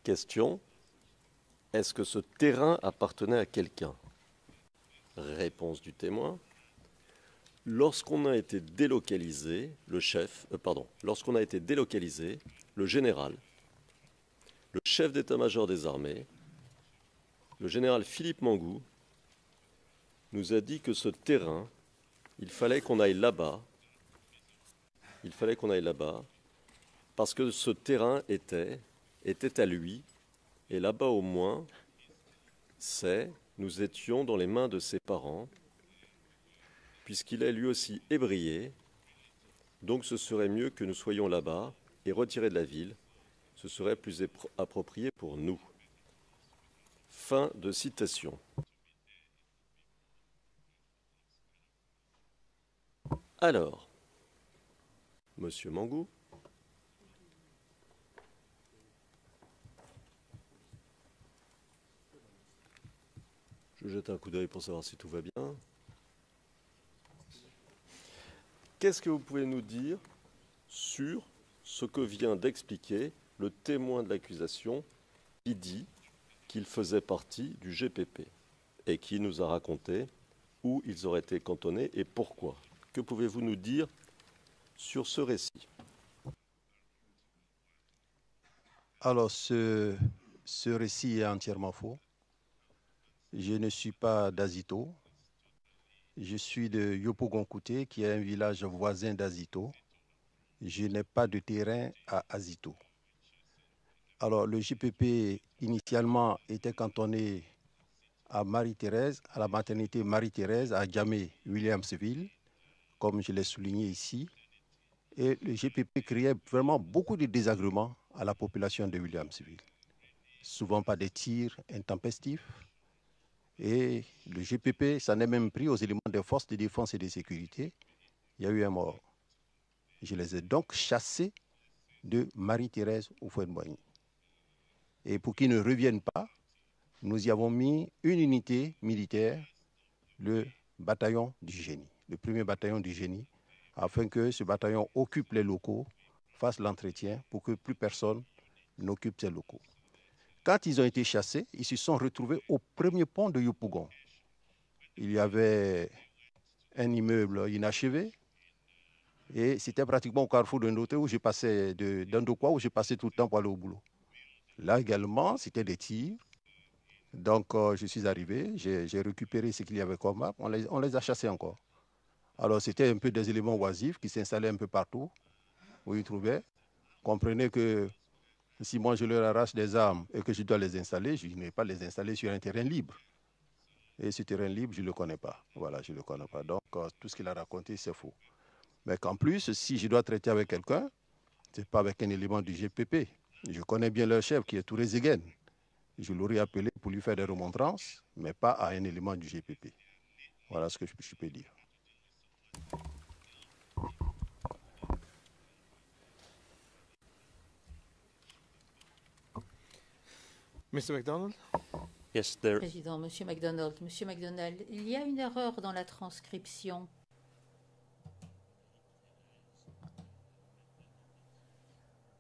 Question. Est-ce que ce terrain appartenait à quelqu'un? Réponse du témoin. Lorsqu'on a été délocalisé, lorsqu'on a été délocalisé, le général, le chef d'état-major des armées, le général Philippe Mangou, nous a dit que ce terrain, il fallait qu'on aille là-bas. Il fallait qu'on aille là-bas parce que ce terrain était à lui. Et là-bas au moins, nous étions dans les mains de ses parents, puisqu'il est lui aussi ébrié. Donc ce serait mieux que nous soyons là-bas et retirés de la ville. Ce serait plus approprié pour nous. Fin de citation. Alors, Monsieur Mangou. Je jette un coup d'œil pour savoir si tout va bien. Qu'est-ce que vous pouvez nous dire sur ce que vient d'expliquer le témoin de l'accusation qui dit qu'il faisait partie du GPP et qui nous a raconté où ils auraient été cantonnés et pourquoi? Que pouvez-vous nous dire sur ce récit? Alors, ce récit est entièrement faux. Je ne suis pas d'Azito. Je suis de Yopougon-Kouté, qui est un village voisin d'Azito. Je n'ai pas de terrain à Azito. Alors, le GPP, initialement, était cantonné à Marie-Thérèse, à la maternité Marie-Thérèse, à Djamé-Williamsville, comme je l'ai souligné ici. Et le GPP créait vraiment beaucoup de désagréments à la population de Williamsville. Souvent par des tirs intempestifs. Et le GPP s'en est même pris aux éléments des forces de défense et de sécurité. Il y a eu un mort. Je les ai donc chassés de Marie-Thérèse Houphouët-Boigny. Et pour qu'ils ne reviennent pas, nous y avons mis une unité militaire, le bataillon du génie, le premier bataillon du génie, afin que ce bataillon occupe les locaux, fasse l'entretien pour que plus personne n'occupe ces locaux. Quand ils ont été chassés, ils se sont retrouvés au premier pont de Yopougon. Il y avait un immeuble inachevé et c'était pratiquement au carrefour d'un hôtel où je passais, d'Andokwa, où je passais tout le temps pour aller au boulot. Là également, c'était des tirs. Donc, je suis arrivé, j'ai récupéré ce qu'il y avait comme arme, on les a chassés encore. Alors, c'était un peu des éléments oisifs qui s'installaient un peu partout où ils trouvaient. Comprenez que si moi je leur arrache des armes et que je dois les installer, je ne vais pas les installer sur un terrain libre. Et ce terrain libre, je ne le connais pas. Voilà, je ne le connais pas. Donc, tout ce qu'il a raconté, c'est faux. Mais qu'en plus, si je dois traiter avec quelqu'un, ce n'est pas avec un élément du GPP. Je connais bien leur chef qui est Touré Zegen. Je l'aurais appelé pour lui faire des remontrances, mais pas à un élément du GPP. Voilà ce que je peux dire. Mr. MacDonald? Yes, there. Président, Monsieur MacDonald, il y a une erreur dans la transcription.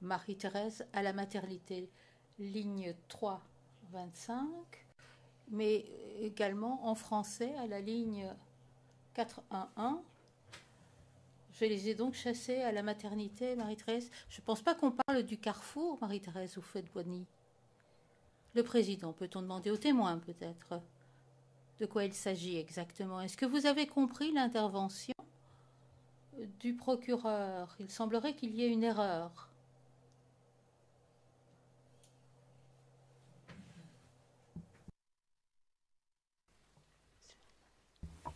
Marie-Thérèse à la maternité, ligne 3, 25, mais également en français à la ligne 411. Je les ai donc chassés à la maternité, Marie-Thérèse. Je ne pense pas qu'on parle du carrefour, Marie-Thérèse Houphouët-Boigny. Le président, peut-on demander au témoin peut-être de quoi il s'agit exactement? Est-ce que vous avez compris l'intervention du procureur? Il semblerait qu'il y ait une erreur.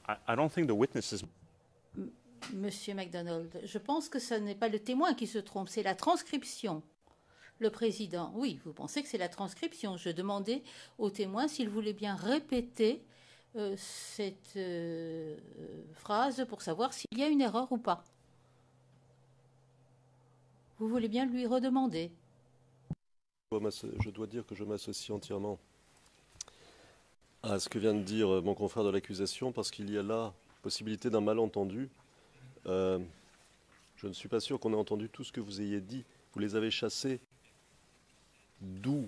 I don't think the witness is... Monsieur MacDonald, je pense que ce n'est pas le témoin qui se trompe, c'est la transcription. Le président, oui, vous pensez que c'est la transcription. Je demandais au témoin s'il voulait bien répéter cette phrase pour savoir s'il y a une erreur ou pas. Vous voulez bien lui redemander? Je dois dire que je m'associe entièrement à ce que vient de dire mon confrère de l'accusation, parce qu'il y a là possibilité d'un malentendu. Je ne suis pas sûr qu'on ait entendu tout ce que vous ayez dit. Vous les avez chassés d'où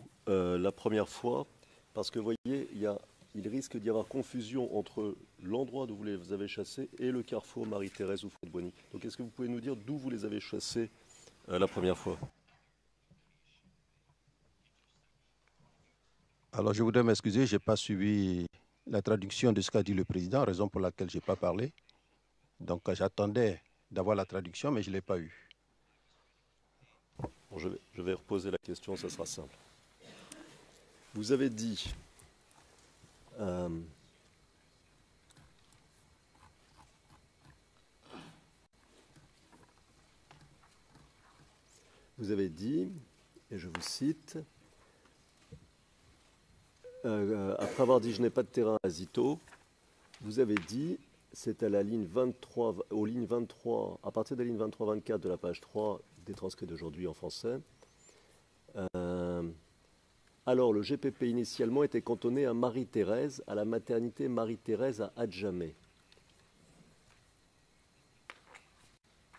la première fois, parce que vous voyez, il risque d'y avoir confusion entre l'endroit d'où vous les avez chassés et le carrefour Marie-Thérèse ou Fouet-de-Boigny. Donc est-ce que vous pouvez nous dire d'où vous les avez chassés la première fois? Alors, je voudrais m'excuser, je n'ai pas suivi la traduction de ce qu'a dit le président, raison pour laquelle je n'ai pas parlé. Donc, j'attendais d'avoir la traduction, mais je ne l'ai pas eue. Bon, je vais reposer la question, ça sera simple. Vous avez dit et je vous cite, après avoir dit je n'ai pas de terrain à Zito, vous avez dit, c'est à la ligne 23, aux lignes 23, à partir de la ligne 23-24 de la page 3 des transcrits d'aujourd'hui en français. Alors, le GPP initialement était cantonné à Marie-Thérèse, à la maternité Marie-Thérèse à Adjamé.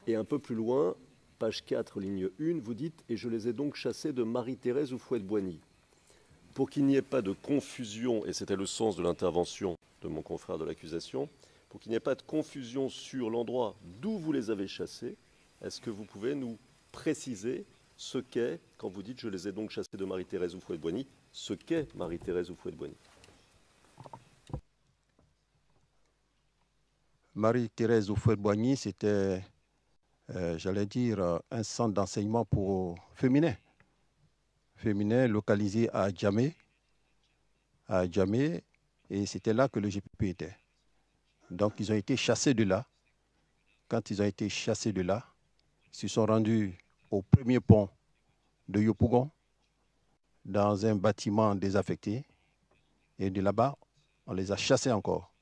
Et un peu plus loin, page 4, ligne 1, vous dites « Et je les ai donc chassés de Marie-Thérèse ou Fouet-de-Boigny ». Pour qu'il n'y ait pas de confusion, et c'était le sens de l'intervention de mon confrère de l'accusation, pour qu'il n'y ait pas de confusion sur l'endroit d'où vous les avez chassés, est-ce que vous pouvez nous préciser ce qu'est, quand vous dites « Je les ai donc chassés de Marie-Thérèse ou Fouet-de-Boigny », ce qu'est Marie-Thérèse ou Fouet-de-Boigny? Marie-Thérèse ou Fouet-de-Boigny, c'était, j'allais dire, un centre d'enseignement pour féminin localisé à Adjamé, et c'était là que le GPP était. Donc, ils ont été chassés de là. Quand ils ont été chassés de là, ils se sont rendus au premier pont de Yopougon, dans un bâtiment désaffecté. Et de là-bas, on les a chassés encore.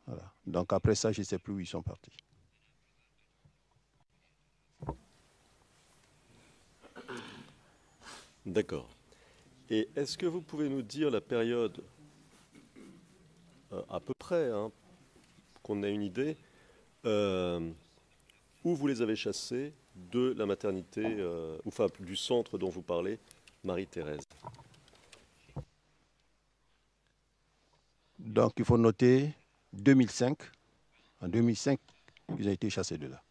Voilà. Donc, après ça, je ne sais plus où ils sont partis. D'accord. Et est-ce que vous pouvez nous dire la période, à peu près, qu'on ait une idée, où vous les avez chassés de la maternité, enfin du centre dont vous parlez, Marie-Thérèse? Donc, il faut noter 2005. En 2005, ils ont été chassés de là.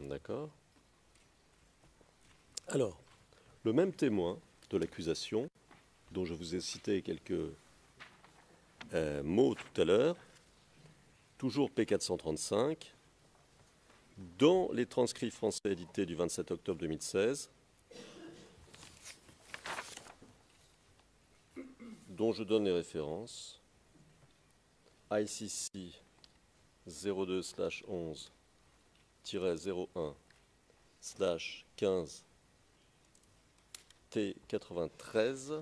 D'accord. Alors, le même témoin de l'accusation, dont je vous ai cité quelques mots tout à l'heure, toujours P435, dans les transcrits français édités du 27 octobre 2016, dont je donne les références, ICC 02/11-01/15 T93,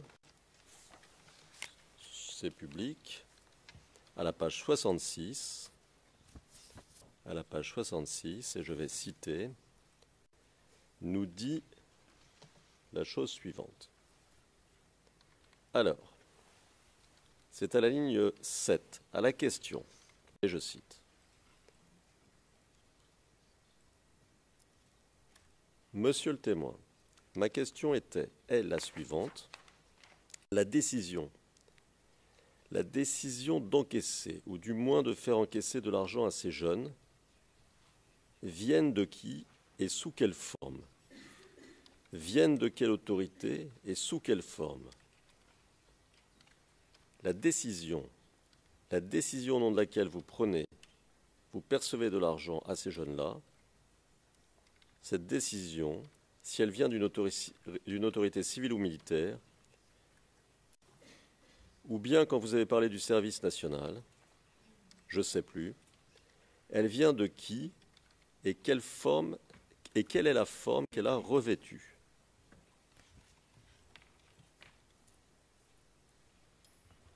c'est public, à la page 66, et je vais citer, nous dit la chose suivante. Alors, c'est à la ligne 7, à la question, et je cite. Monsieur le témoin, ma question est la suivante. La décision d'encaisser, ou du moins de faire encaisser de l'argent à ces jeunes, viennent de qui et sous quelle forme? Viennent de quelle autorité et sous quelle forme? La décision au nom de laquelle vous percevez de l'argent à ces jeunes-là, cette décision, si elle vient d'une autorité civile ou militaire, ou bien quand vous avez parlé du service national, je ne sais plus, elle vient de qui et quelle est la forme qu'elle a revêtue?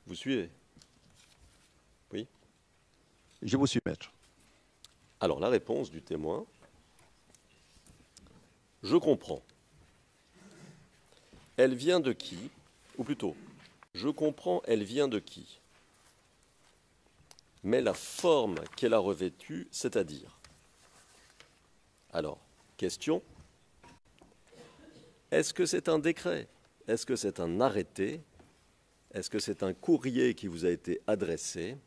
Vous suivez? Oui? Je vous suis, maître. Alors, la réponse du témoin, je comprends. Elle vient de qui? Ou plutôt, je comprends, elle vient de qui? Mais la forme qu'elle a revêtue, c'est-à-dire. Alors, Question. Est-ce que c'est un décret? Est-ce que c'est un arrêté? Est-ce que c'est un courrier qui vous a été adressé?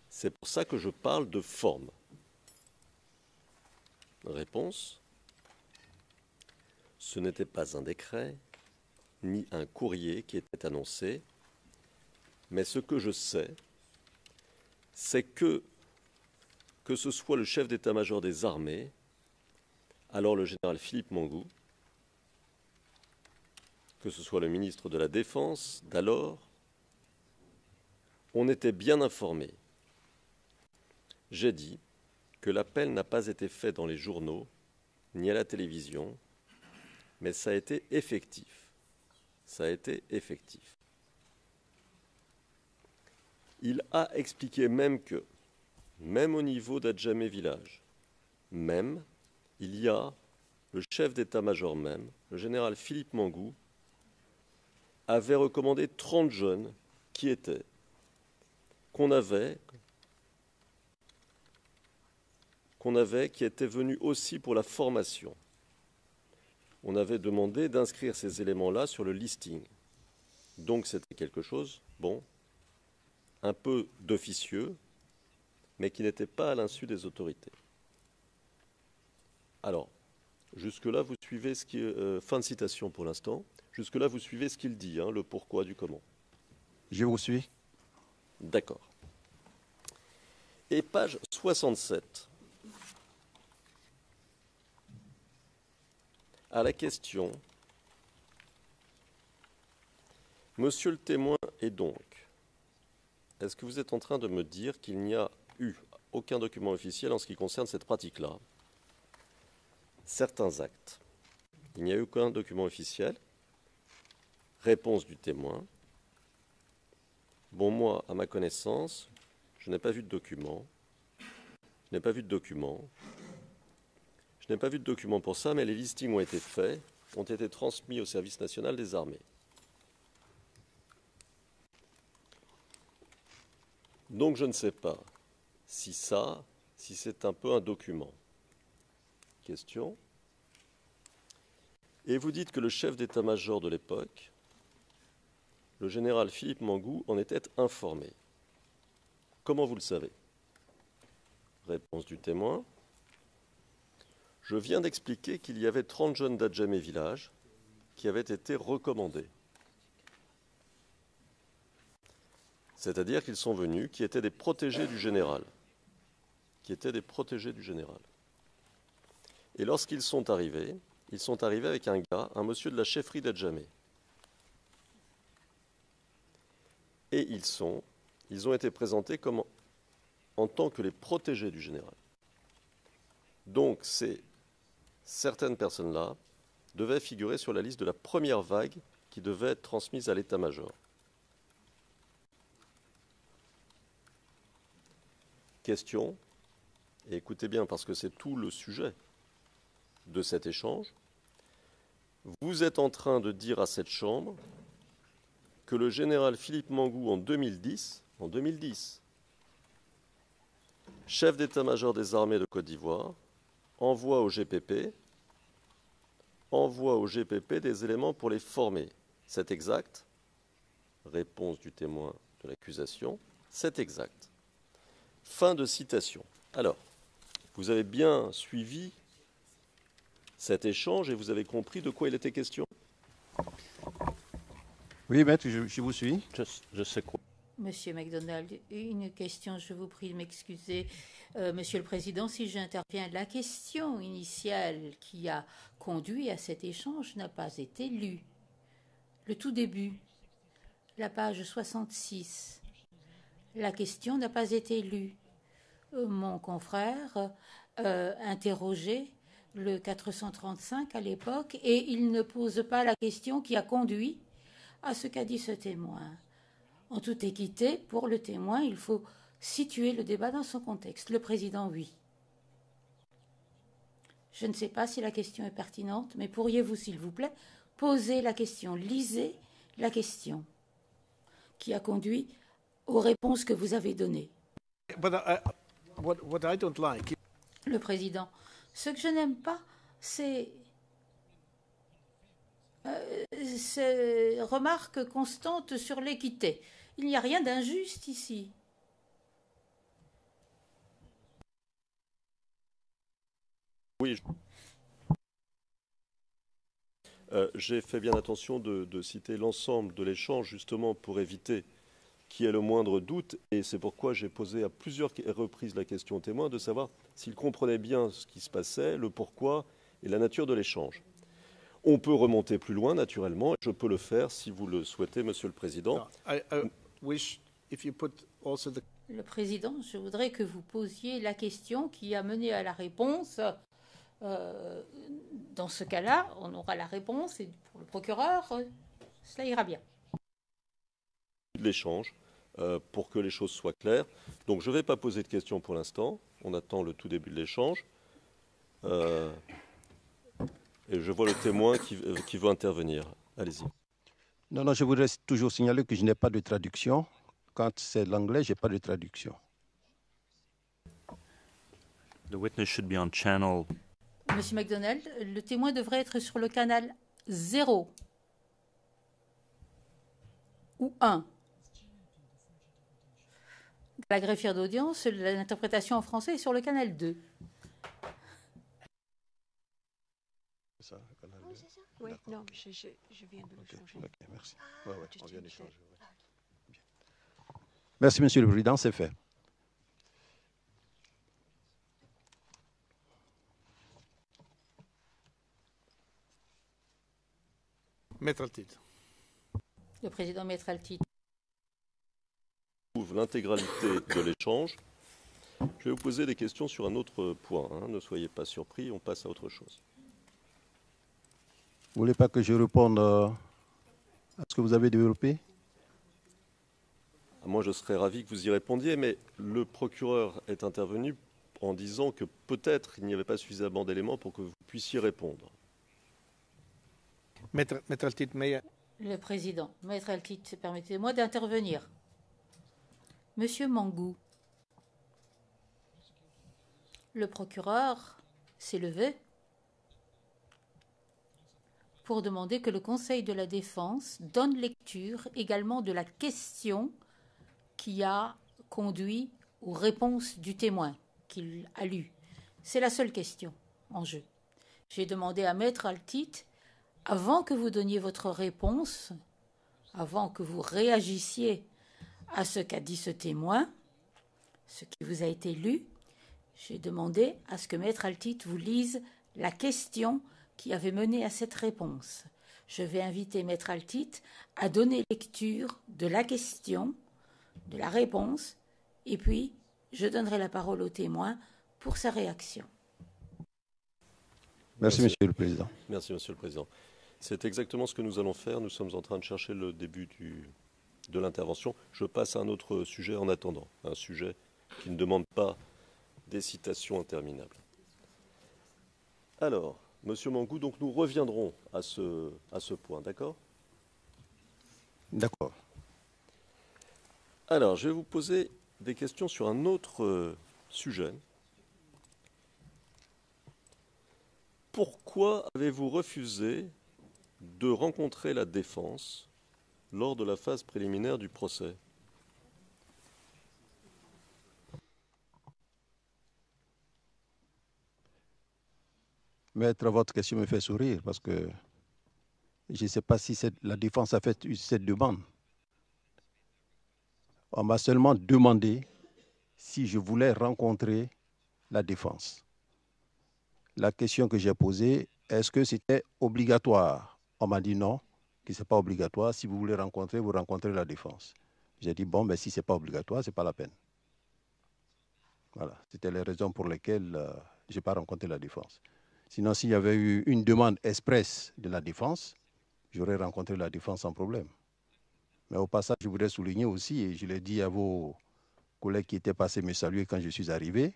C'est pour ça que je parle de forme. Réponse. Ce n'était pas un décret, ni un courrier qui était annoncé, mais ce que je sais, c'est que ce soit le chef d'état-major des armées, alors le général Philippe Mangou, que ce soit le ministre de la Défense d'alors, on était bien informés. J'ai dit que l'appel n'a pas été fait dans les journaux, ni à la télévision, mais ça a été effectif. Ça a été effectif. Il a expliqué même que, même au niveau d'Adjamé Village, même, il y a le chef d'état-major même, le général Philippe Mangou, avait recommandé 30 jeunes qui étaient, qui étaient venus aussi pour la formation. On avait demandé d'inscrire ces éléments-là sur le listing. Donc c'était quelque chose, bon, un peu d'officieux, mais qui n'était pas à l'insu des autorités. Alors, jusque-là, vous suivez ce qui est... fin de citation pour l'instant. Jusque-là, vous suivez ce qu'il dit, hein, le pourquoi du comment. Je vous suis. D'accord. Et page 67. À la question « Monsieur le témoin est donc, est-ce que vous êtes en train de me dire qu'il n'y a eu aucun document officiel en ce qui concerne cette pratique-là? Certains actes. Il n'y a eu aucun document officiel. Réponse du témoin. Bon, moi, à ma connaissance, je n'ai pas vu de document. Je n'ai pas vu de document. Je n'ai pas vu de document pour ça, mais les listings ont été faits, ont été transmis au service national des armées. Donc je ne sais pas si c'est un peu un document. Question. Et vous dites que le chef d'état-major de l'époque, le général Philippe Mangou, en était informé. Comment vous le savez? Réponse du témoin. Je viens d'expliquer qu'il y avait 30 jeunes d'Adjamé Village qui avaient été recommandés. C'est-à-dire qu'ils sont venus, qui étaient des protégés du général. Et lorsqu'ils sont arrivés avec un gars, un monsieur de la chefferie d'Adjamé. Et ils ont été présentés comme en tant que les protégés du général. Donc certaines personnes-là devaient figurer sur la liste de la première vague qui devait être transmise à l'état-major. Question, et écoutez bien parce que c'est tout le sujet de cet échange. Vous êtes en train de dire à cette Chambre que le général Philippe Mangou, en 2010, chef d'état-major des armées de Côte d'Ivoire, envoie au GPP des éléments pour les former. C'est exact? Réponse du témoin de l'accusation, c'est exact. Fin de citation. Alors, vous avez bien suivi cet échange et vous avez compris de quoi il était question? Oui, maître, je vous suis. Je sais quoi. Monsieur MacDonald, une question, je vous prie de m'excuser. Monsieur le Président, si j'interviens, la question initiale qui a conduit à cet échange n'a pas été lue. Le tout début, la page 66, la question n'a pas été lue. Mon confrère interrogeait le 435 à l'époque et il ne pose pas la question qui a conduit à ce qu'a dit ce témoin. En toute équité, pour le témoin, il faut situer le débat dans son contexte. Le président, oui. Je ne sais pas si la question est pertinente, mais pourriez-vous, s'il vous plaît, poser la question, lisez la question qui a conduit aux réponses que vous avez données. But what I don't like... Le président, Ce que je n'aime pas, c'est ces remarques constantes sur l'équité. Il n'y a rien d'injuste ici. Oui. J'ai fait bien attention de citer l'ensemble de l'échange, justement pour éviter qu'il y ait le moindre doute. Et c'est pourquoi j'ai posé à plusieurs reprises la question aux témoins de savoir s'ils comprenaient bien ce qui se passait, le pourquoi et la nature de l'échange. On peut remonter plus loin, naturellement. Je peux le faire si vous le souhaitez, Monsieur le Président. I wish if you put also the Le Président, je voudrais que vous posiez la question qui a mené à la réponse. Dans ce cas-là, on aura la réponse et pour le procureur, cela ira bien. L'échange, pour que les choses soient claires. Donc je ne vais pas poser de questions pour l'instant. On attend le tout début de l'échange. Et je vois le témoin qui veut intervenir. Allez-y. Non, non, je voudrais toujours signaler que je n'ai pas de traduction. Quand c'est l'anglais, je n'ai pas de traduction. The witness should be on channel. Monsieur MacDonald, le témoin devrait être sur le canal 0 ou 1. La greffière d'audience, l'interprétation en français est sur le canal 2. C'est ça, le canal Oui, deux. c'est ça. Oui, D'accord, non, ok. je viens de le changer. Ok, merci. Ouais, ouais, Just on vient change d'échanger. it. Ouais. Bien. Merci, Monsieur le Président, c'est fait. Maître Altit. Le président Maître Altit. L'intégralité de l'échange. Je vais vous poser des questions sur un autre point. Ne soyez pas surpris, on passe à autre chose. Vous voulez pas que je réponde à ce que vous avez développé? Moi, je serais ravi que vous y répondiez, mais le procureur est intervenu en disant que peut-être il n'y avait pas suffisamment d'éléments pour que vous puissiez répondre. Maître Altit, may I? Le président Maître Altit, permettez-moi d'intervenir. Monsieur Mangou, le procureur s'est levé pour demander que le Conseil de la Défense donne lecture également de la question qui a conduit aux réponses du témoin qu'il a lu. C'est la seule question en jeu. J'ai demandé à Maître Altit, avant que vous donniez votre réponse, avant que vous réagissiez à ce qu'a dit ce témoin, ce qui vous a été lu, j'ai demandé à ce que Maître Altit vous lise la question qui avait mené à cette réponse. Je vais inviter Maître Altit à donner lecture de la question, de la réponse, et puis je donnerai la parole au témoin pour sa réaction. Merci, Monsieur le Président. Merci, Monsieur le Président. C'est exactement ce que nous allons faire. Nous sommes en train de chercher le début de l'intervention. Je passe à un autre sujet en attendant, un sujet qui ne demande pas des citations interminables. Alors, Monsieur Mangou, donc nous reviendrons à ce point, d'accord? D'accord. Alors, je vais vous poser des questions sur un autre sujet. Pourquoi avez-vous refusé de rencontrer la défense lors de la phase préliminaire du procès? Maître, votre question me fait sourire parce que je ne sais pas si la défense a fait cette demande. On m'a seulement demandé si je voulais rencontrer la défense. La question que j'ai posée, est-ce que c'était obligatoire? On m'a dit non, que ce n'est pas obligatoire. Si vous voulez rencontrer, vous rencontrez la défense. J'ai dit, bon, si ce n'est pas obligatoire, ce n'est pas la peine. Voilà, c'était les raisons pour lesquelles je n'ai pas rencontré la défense. Sinon, s'il y avait eu une demande expresse de la défense, j'aurais rencontré la défense sans problème. Mais au passage, je voudrais souligner aussi, et je l'ai dit à vos collègues qui étaient passés me saluer quand je suis arrivé,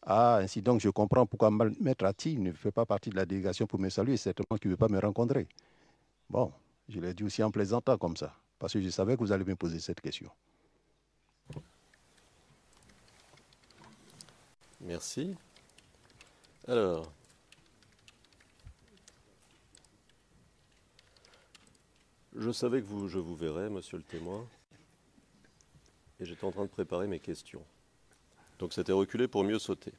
ainsi donc je comprends pourquoi Maître Altit ne fait pas partie de la délégation pour me saluer, certainement qu'il ne veut pas me rencontrer. Bon, je l'ai dit aussi en plaisantant comme ça, parce que je savais que vous allez me poser cette question. Merci. Alors, je savais que je vous verrais, monsieur le témoin, et j'étais en train de préparer mes questions. Donc c'était reculé pour mieux sauter.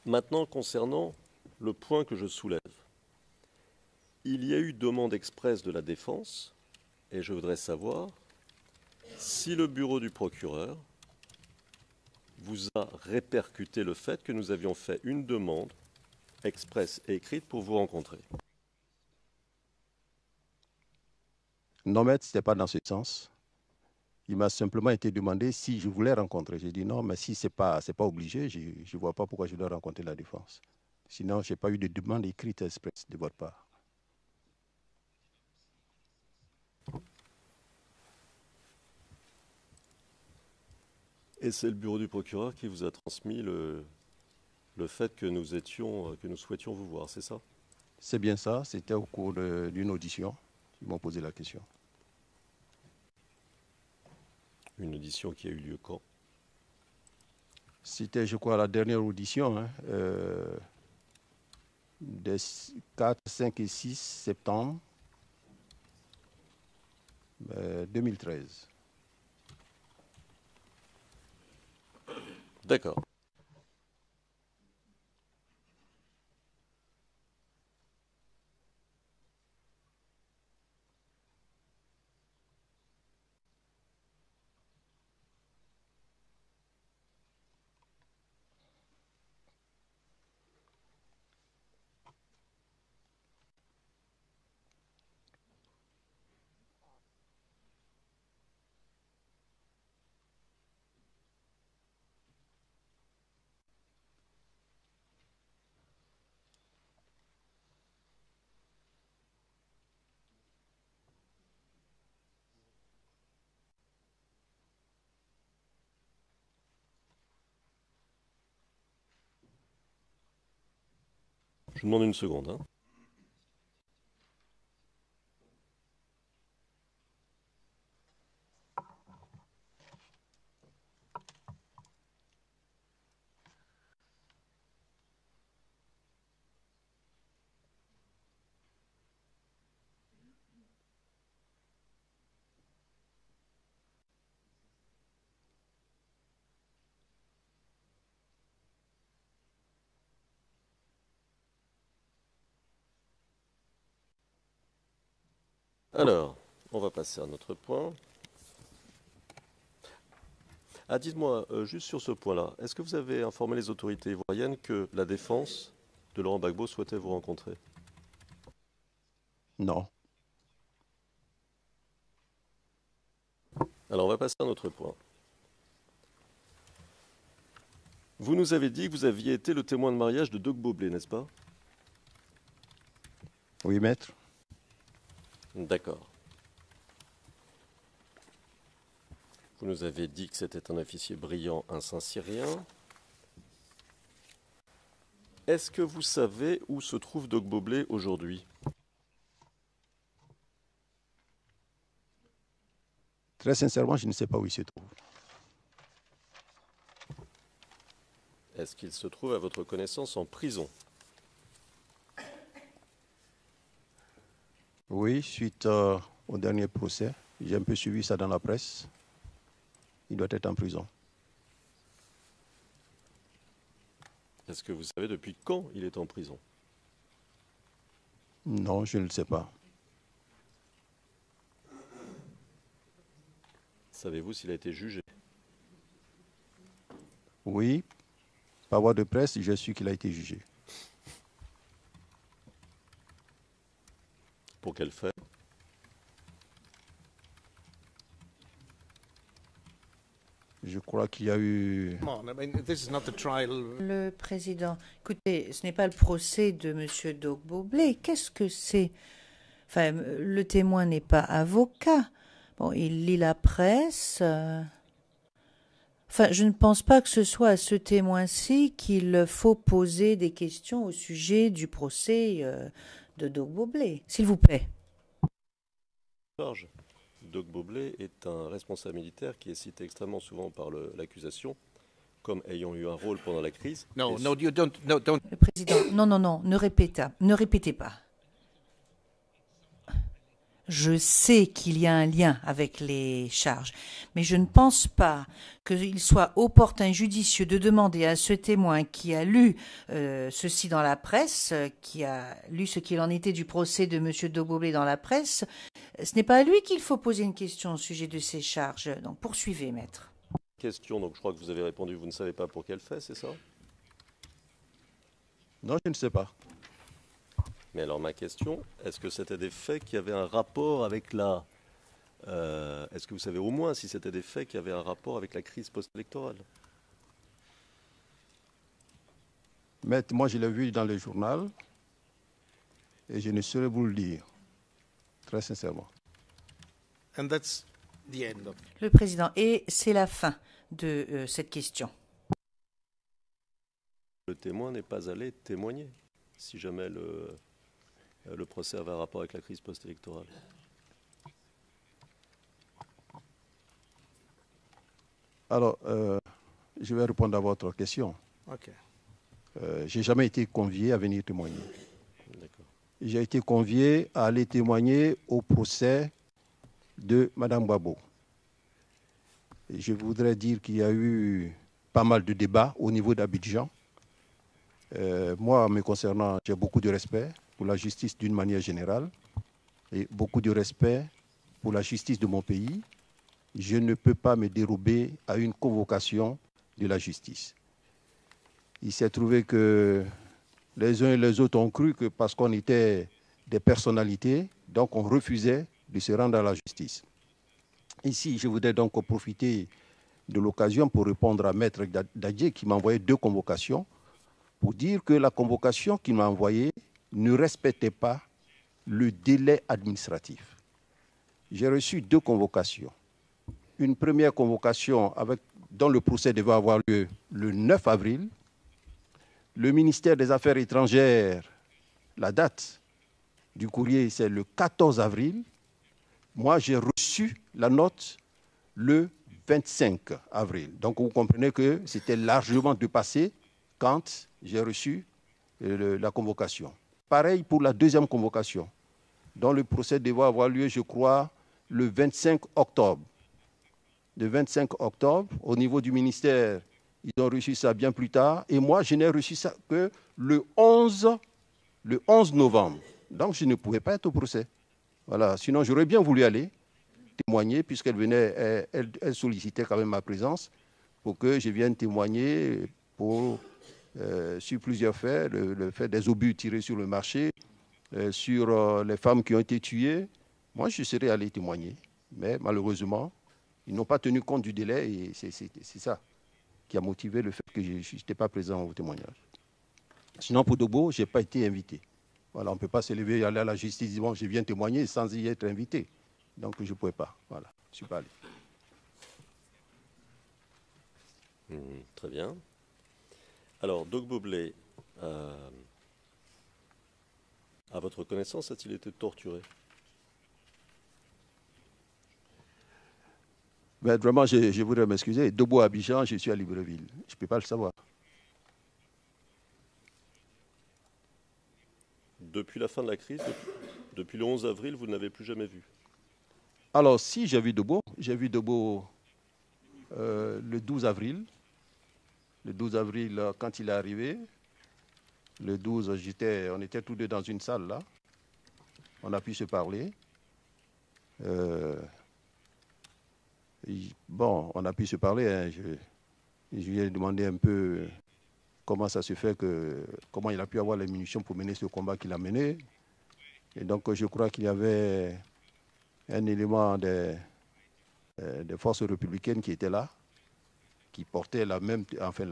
Maintenant, concernant le point que je soulève, il y a eu demande expresse de la défense, et je voudrais savoir si le bureau du procureur vous a répercuté le fait que nous avions fait une demande expresse et écrite pour vous rencontrer. Non, maître, ce n'était pas dans ce sens. Il m'a simplement été demandé si je voulais rencontrer. J'ai dit non, mais si ce n'est pas obligé, je ne vois pas pourquoi je dois rencontrer la défense. Sinon, je n'ai pas eu de demande écrite express de votre part. Et c'est le bureau du procureur qui vous a transmis le fait que nous souhaitions vous voir, c'est ça? C'est bien ça, c'était au cours d'une audition. Ils m'ont posé la question. Une audition qui a eu lieu quand? C'était, je crois, la dernière audition, des 4, 5 et 6 septembre 2013. D'accord. Je vous demande une seconde. Hein. Alors, on va passer à notre point. Ah, dites-moi, juste sur ce point-là, est-ce que vous avez informé les autorités ivoiriennes que la défense de Laurent Gbagbo souhaitait vous rencontrer? Non. Alors, on va passer à notre point. Vous nous avez dit que vous aviez été le témoin de mariage de Dogbo Blé, n'est-ce pas? Oui, maître. D'accord. Vous nous avez dit que c'était un officier brillant, un Saint-Cyrien. Est-ce que vous savez où se trouve Dogbo Blé aujourd'hui? Très sincèrement, je ne sais pas où il se trouve. Est-ce qu'il se trouve, à votre connaissance, en prison? Oui, suite au dernier procès, j'ai un peu suivi ça dans la presse. Il doit être en prison. Est-ce que vous savez depuis quand il est en prison? Non, je ne le sais pas. Savez-vous s'il a été jugé? Oui, par voie de presse, j'ai su qu'il a été jugé. Pour quel fait? Je crois qu'il y a eu... Come on, I mean, this is not the trial. Le président, écoutez, ce n'est pas le procès de M. Dogbo Blé. Qu'est-ce que c'est? Enfin, le témoin n'est pas avocat. Bon, il lit la presse. Enfin, je ne pense pas que ce soit à ce témoin-ci qu'il faut poser des questions au sujet du procès de Dogbo Blé. S'il vous plaît. Charge. Dogbo Blé est un responsable militaire qui est cité extrêmement souvent par l'accusation comme ayant eu un rôle pendant la crise. No, Et no, you don't. No, don't. Le président, non, non, non, ne répétez pas. Je sais qu'il y a un lien avec les charges, mais je ne pense pas qu'il soit opportun, judicieux de demander à ce témoin qui a lu ceci dans la presse, qui a lu ce qu'il en était du procès de M. Dogboblé dans la presse, ce n'est pas à lui qu'il faut poser une question au sujet de ces charges. Donc poursuivez, maître. question, donc je crois que vous avez répondu, vous ne savez pas pour quel fait, c'est ça? Non, je ne sais pas. Mais alors ma question, est-ce que c'était des faits qui avaient un rapport avec la... est-ce que vous savez au moins si c'était des faits qui avaient un rapport avec la crise post-électorale? Mais moi, je l'ai vu dans le journal et je ne saurais vous le dire, très sincèrement. And that's the end of. Le président, et c'est la fin de cette question. Le témoin n'est pas allé témoigner, si jamais le procès avait un rapport avec la crise post-électorale. Alors, je vais répondre à votre question. Okay. Je n'ai jamais été convié à venir témoigner. D'accord. J'ai été convié à aller témoigner au procès de Mme Gbagbo. Et je voudrais dire qu'il y a eu pas mal de débats au niveau d'Abidjan. Moi, me concernant, j'ai beaucoup de respect pour la justice d'une manière générale et beaucoup de respect pour la justice de mon pays. Je ne peux pas me dérober à une convocation de la justice. Il s'est trouvé que les uns et les autres ont cru que parce qu'on était des personnalités, donc on refusait de se rendre à la justice. Ici, je voudrais donc profiter de l'occasion pour répondre à Maître Dadje qui m'a envoyé 2 convocations pour dire que la convocation qu'il m'a envoyée ne respectait pas le délai administratif. J'ai reçu 2 convocations. Une première convocation dont le procès devait avoir lieu le 9 avril. Le ministère des Affaires étrangères, la date du courrier, c'est le 14 avril. Moi, j'ai reçu la note le 25 avril. Donc, vous comprenez que c'était largement dépassé quand j'ai reçu la convocation. Pareil pour la deuxième convocation, dont le procès devait avoir lieu, je crois, le 25 octobre. Le 25 octobre, au niveau du ministère, ils ont reçu ça bien plus tard. Et moi, je n'ai reçu ça que le 11 novembre. Donc, je ne pouvais pas être au procès. Voilà. Sinon, j'aurais bien voulu aller témoigner, puisqu'elle venait, elle sollicitait quand même ma présence pour que je vienne témoigner sur plusieurs faits, le fait des obus tirés sur le marché, sur les femmes qui ont été tuées. Moi, je serais allé témoigner. Mais malheureusement, ils n'ont pas tenu compte du délai et c'est ça qui a motivé le fait que je n'étais pas présent au témoignage. Sinon, pour Dogbo, je n'ai pas été invité. Voilà, on ne peut pas se lever et aller à la justice et dire bon, je viens témoigner sans y être invité. Donc, je ne pouvais pas. Voilà, je ne suis pas allé. Très bien. Alors, Dogboblé, à votre connaissance, a-t-il été torturé? Mais vraiment, je voudrais m'excuser. Dogbo à Abidjan, je suis à Libreville. Je ne peux pas le savoir. Depuis la fin de la crise, depuis le 11 avril, vous ne l'avez plus jamais vu? Alors, si j'ai vu Dogbo le 12 avril. Le 12 avril, quand il est arrivé, le 12, on était tous deux dans une salle là. On a pu se parler. Bon, on a pu se parler. Hein. Je lui ai demandé un peu comment ça se fait, comment il a pu avoir les munitions pour mener ce combat qu'il a mené. Et donc, je crois qu'il y avait un élément des forces républicaines qui était là, qui portait la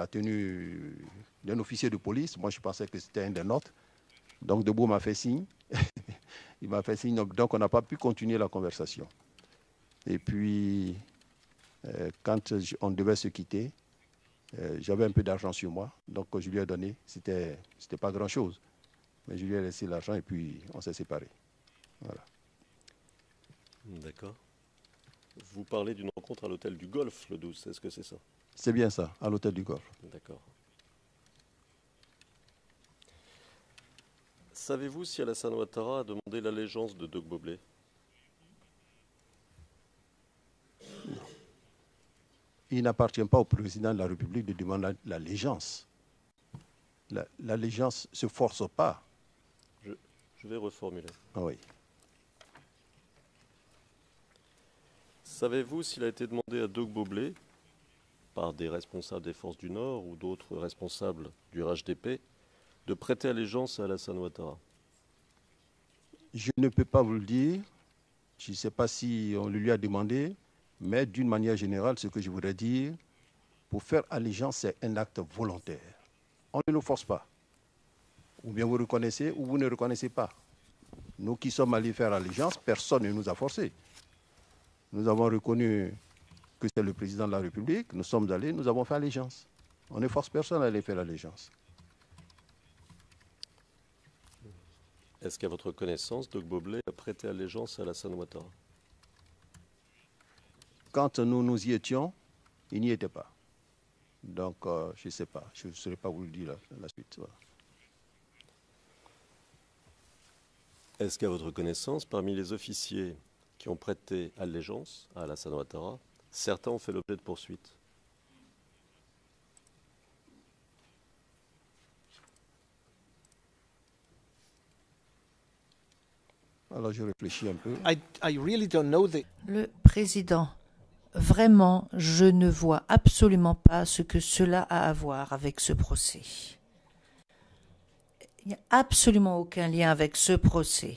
tenue d'un officier de police. Moi, je pensais que c'était un des nôtres. Donc, Dogbo m'a fait signe. Il m'a fait signe. Donc, on n'a pas pu continuer la conversation. Et puis, quand on devait se quitter, j'avais un peu d'argent sur moi. Donc, je lui ai donné. C'était pas grand-chose. Mais je lui ai laissé l'argent et puis on s'est séparés. Voilà. D'accord. Vous parlez d'une rencontre à l'hôtel du Golfe le 12, est-ce que c'est ça? C'est bien ça, à l'hôtel du Golfe. D'accord. Savez-vous si Alassane Ouattara a demandé l'allégeance de Dogboblé? Il n'appartient pas au président de la République de demander l'allégeance. L'allégeance ne se force pas. Je vais reformuler. Ah oui. Savez-vous s'il a été demandé à Dogboblé, par des responsables des forces du Nord ou d'autres responsables du RHDP, de prêter allégeance à Alassane Ouattara? Je ne peux pas vous le dire. Je ne sais pas si on le lui a demandé, mais d'une manière générale, ce que je voudrais dire, pour faire allégeance, c'est un acte volontaire. On ne le force pas. Ou bien vous reconnaissez ou vous ne reconnaissez pas. Nous qui sommes allés faire allégeance, personne ne nous a forcés. Nous avons reconnu que c'est le président de la République, nous sommes allés, nous avons fait allégeance. On ne force personne à aller faire allégeance. Est-ce qu'à votre connaissance, Dogboblé a prêté allégeance à Alassane Ouattara? Quand nous y étions, il n'y était pas. Donc, je ne sais pas. Je ne saurais pas vous le dire la suite. Voilà. Est-ce qu'à votre connaissance, parmi les officiers qui ont prêté allégeance à Alassane Ouattara, certains ont fait l'objet de poursuites? Alors, je réfléchis un peu. I really don't know Le président, vraiment, je ne vois absolument pas ce que cela a à voir avec ce procès. Il n'y a absolument aucun lien avec ce procès.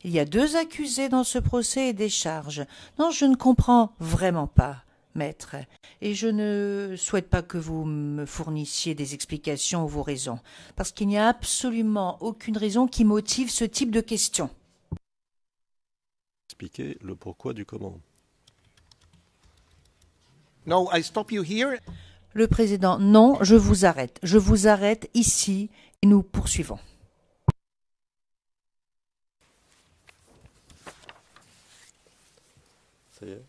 Il y a 2 accusés dans ce procès et des charges. Non, je ne comprends vraiment pas, maître. Et je ne souhaite pas que vous me fournissiez des explications ou vos raisons, parce qu'il n'y a absolument aucune raison qui motive ce type de questions. Expliquez le pourquoi du comment. No, I stop you here. Le président, non, je vous arrête. Je vous arrête ici et nous poursuivons. Ça y est?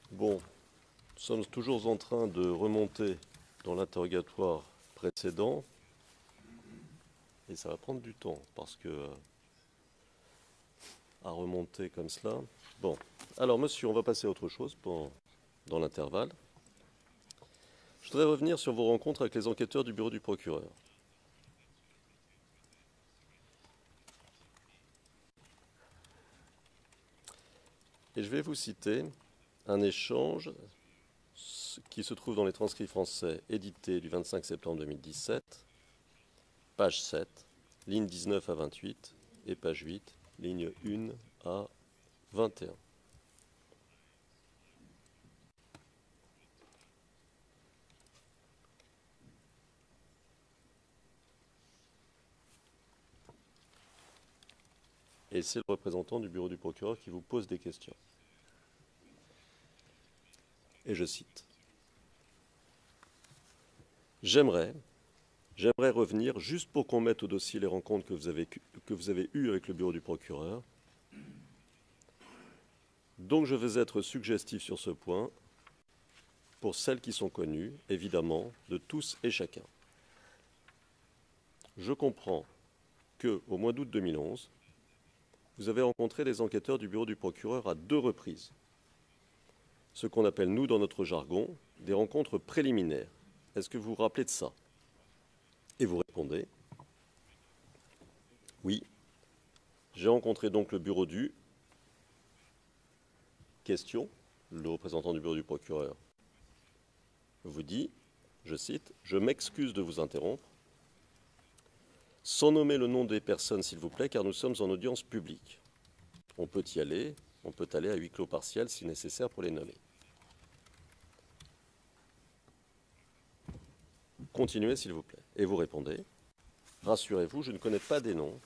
Bon, nous sommes toujours en train de remonter dans l'interrogatoire précédent et ça va prendre du temps parce que à remonter comme cela. Bon, alors monsieur, on va passer à autre chose dans l'intervalle. Je voudrais revenir sur vos rencontres avec les enquêteurs du bureau du procureur. Et je vais vous citer un échange qui se trouve dans les transcrits français édités du 25 septembre 2017, page 7, ligne 19 à 28 et page 8, ligne 1 à 21. Et c'est le représentant du bureau du procureur qui vous pose des questions. Et je cite. J'aimerais revenir, juste pour qu'on mette au dossier les rencontres que vous avez eues avec le bureau du procureur. Donc je vais être suggestif sur ce point, pour celles qui sont connues, évidemment, de tous et chacun. Je comprends qu'au mois d'août 2011, vous avez rencontré des enquêteurs du bureau du procureur à 2 reprises. Ce qu'on appelle, nous, dans notre jargon, des rencontres préliminaires. Est-ce que vous vous rappelez de ça? Et vous répondez, oui, j'ai rencontré donc le bureau du... Question, le représentant du bureau du procureur vous dit, je cite, « Je m'excuse de vous interrompre. Sans nommer le nom des personnes, s'il vous plaît, car nous sommes en audience publique. On peut y aller, on peut aller à huis clos partiel si nécessaire pour les nommer. Continuez, s'il vous plaît. Et vous répondez. Rassurez-vous, je ne connais pas des noms.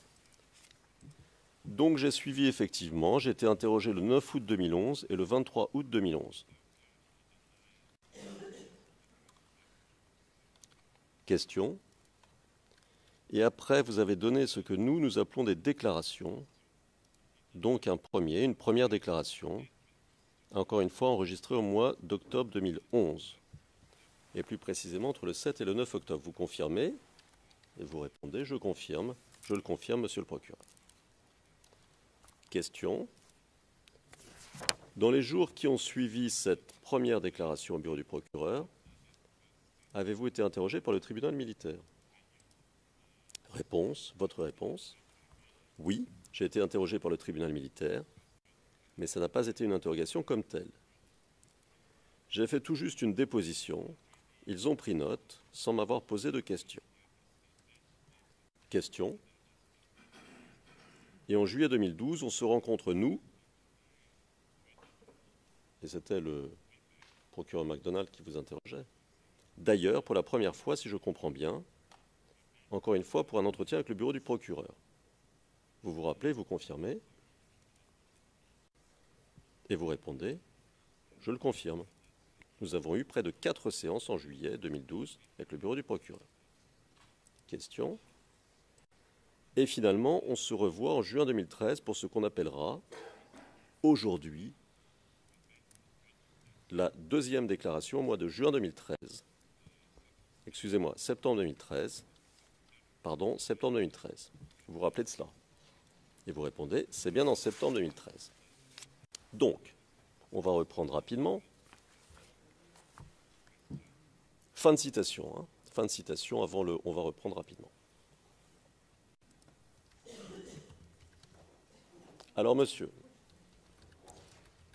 Donc j'ai suivi effectivement, j'ai été interrogé le 9 août 2011 et le 23 août 2011. Question. Et après, vous avez donné ce que nous appelons des déclarations. Donc une première déclaration, encore une fois enregistrée au mois d'octobre 2011. Et plus précisément entre le 7 et le 9 octobre. Vous confirmez? Et vous répondez, je confirme. Je le confirme, monsieur le procureur. Question. Dans les jours qui ont suivi cette première déclaration au bureau du procureur, avez-vous été interrogé par le tribunal militaire? Réponse, votre réponse. Oui, j'ai été interrogé par le tribunal militaire, mais ça n'a pas été une interrogation comme telle. J'ai fait tout juste une déposition. Ils ont pris note sans m'avoir posé de questions. Question. Et en juillet 2012, on se rencontre, nous, et c'était le procureur MacDonald qui vous interrogeait, d'ailleurs, pour la première fois, si je comprends bien, encore une fois, pour un entretien avec le bureau du procureur. Vous vous rappelez, vous confirmez, et vous répondez, je le confirme. Nous avons eu près de 4 séances en juillet 2012 avec le bureau du procureur. Question. Et finalement, on se revoit en juin 2013 pour ce qu'on appellera aujourd'hui la deuxième déclaration au mois de juin 2013. Excusez-moi, septembre 2013. Pardon, septembre 2013. Vous vous rappelez de cela? Et vous répondez, c'est bien en septembre 2013. Donc, on va reprendre rapidement. Fin de citation. Hein. Fin de citation, on va reprendre rapidement. Alors, monsieur,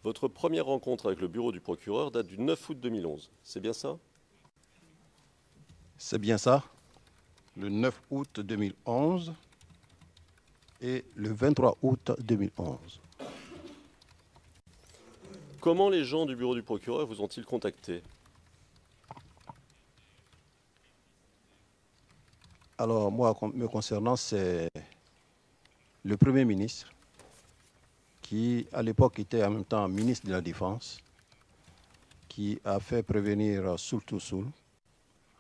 votre première rencontre avec le bureau du procureur date du 9 août 2011. C'est bien ça? C'est bien ça. Le 9 août 2011 et le 23 août 2011. Comment les gens du bureau du procureur vous ont-ils contacté? Alors, moi, me concernant, c'est le Premier ministre qui, à l'époque, était en même temps ministre de la Défense, qui a fait prévenir Soul to Soul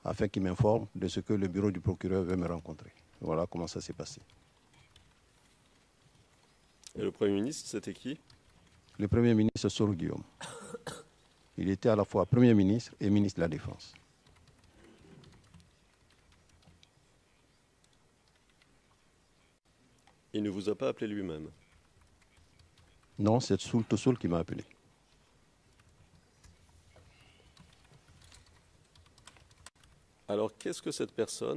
afin qu'il m'informe de ce que le bureau du procureur veut me rencontrer. Voilà comment ça s'est passé. Et le Premier ministre, c'était qui? Le Premier ministre Soro Guillaume. Il était à la fois Premier ministre et ministre de la Défense. Il ne vous a pas appelé lui-même? Non, c'est Soul to Soul qui m'a appelé. Alors, qu'est-ce que cette personne